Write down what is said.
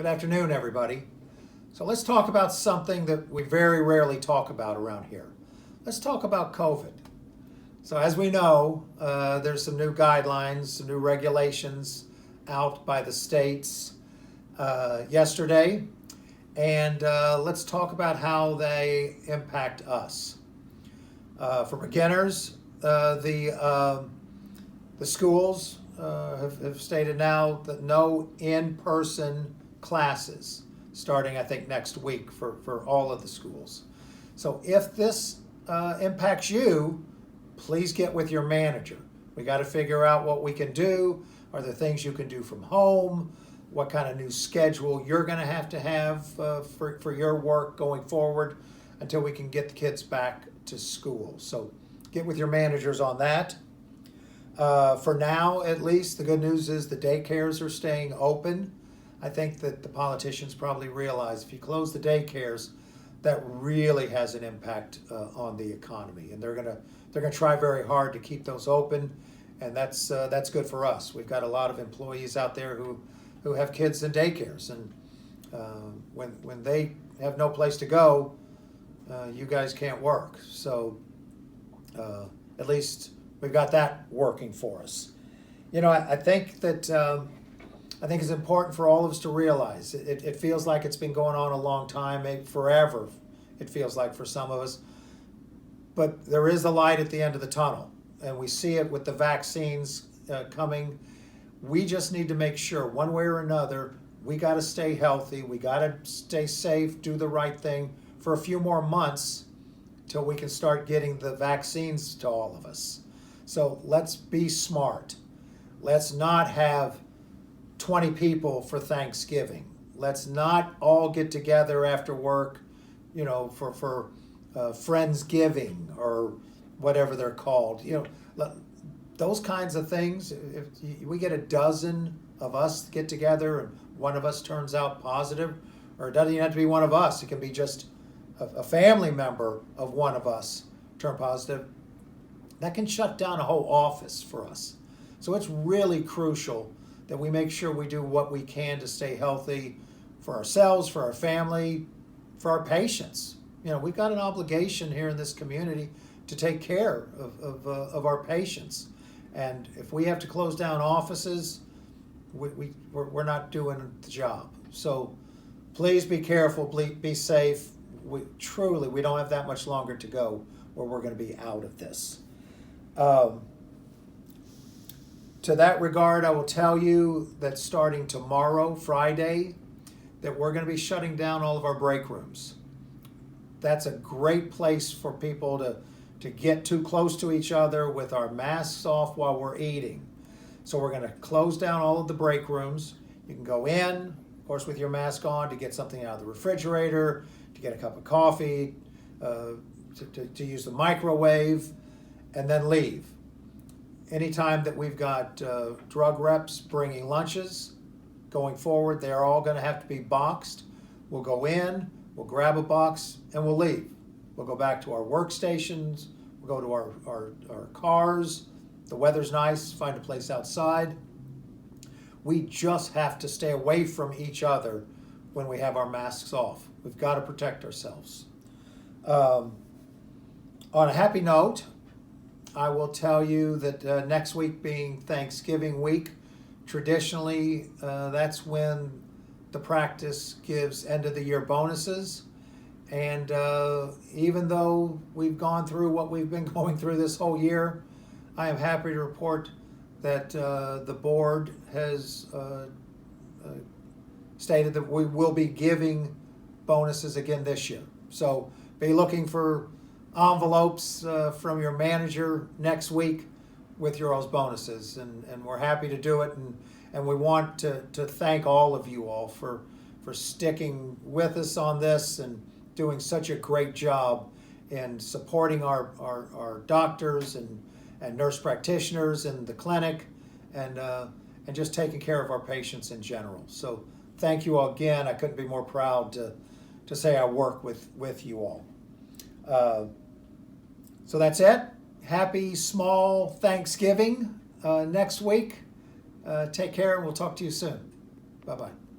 Good afternoon, everybody. So let's talk about something that we very rarely talk about around here. Let's talk about COVID. So as we know, there's some new guidelines, some new regulations out by the states yesterday. And let's talk about how they impact us. For beginners, the schools have stated now that no in-person classes starting, I think, next week for all of the schools. So if this impacts you, please get with your manager. We got to figure out what we can do. Are there things you can do from home? What kind of new schedule you're going to have for your work going forward until we can get the kids back to school. So get with your managers on that. For now, at least, the good news is the daycares are staying open. I think that the politicians probably realize if you close the daycares, that really has an impact on the economy, and they're gonna try very hard to keep those open, and that's good for us. We've got a lot of employees out there who have kids in daycares, and when they have no place to go, you guys can't work. So at least we've got that working for us. You know, I think that I think it's important for all of us to realize it feels like it's been going on a long time, maybe forever. It feels like for some of us, but there is a light at the end of the tunnel, and we see it with the vaccines coming. We just need to make sure, one way or another, we got to stay healthy. We got to stay safe, do the right thing for a few more months till we can start getting the vaccines to all of us. So let's be smart. Let's not have 20 people for Thanksgiving. Let's not all get together after work, you know, for Friendsgiving or whatever they're called. You know, those kinds of things. If we get a dozen of us get together and one of us turns out positive, or it doesn't even have to be one of us, it can be just a family member of one of us turn positive, that can shut down a whole office for us. So it's really crucial that we make sure we do what we can to stay healthy for ourselves, for our family, for our patients. You know, we've got an obligation here in this community to take care of our patients. And if we have to close down offices, we're not doing the job. So please be careful, be safe. We don't have that much longer to go where we're going to be out of this. To that regard, I will tell you that starting tomorrow, Friday, that we're going to be shutting down all of our break rooms. That's a great place for people to get too close to each other with our masks off while we're eating. So we're going to close down all of the break rooms. You can go in, of course, with your mask on to get something out of the refrigerator, to get a cup of coffee, to use the microwave, and then leave. Anytime that we've got drug reps bringing lunches going forward, they're all going to have to be boxed. We'll go in, we'll grab a box, and we'll leave. We'll go back to our workstations, we'll go to our cars. The weather's nice, find a place outside. We just have to stay away from each other when we have our masks off. We've got to protect ourselves. On a happy note, I will tell you that next week being Thanksgiving week, traditionally that's when the practice gives end of the year bonuses. And even though we've gone through what we've been going through this whole year, I am happy to report that the board has stated that we will be giving bonuses again this year. So be looking for envelopes from your manager next week with your all's bonuses, and we're happy to do it, and we want to thank all of you all for sticking with us on this and doing such a great job in supporting our doctors and nurse practitioners in the clinic, and just taking care of our patients in general. So thank you all again. I couldn't be more proud to say I work with you all. So that's it. Happy small Thanksgiving next week. Take care, and we'll talk to you soon. Bye-bye.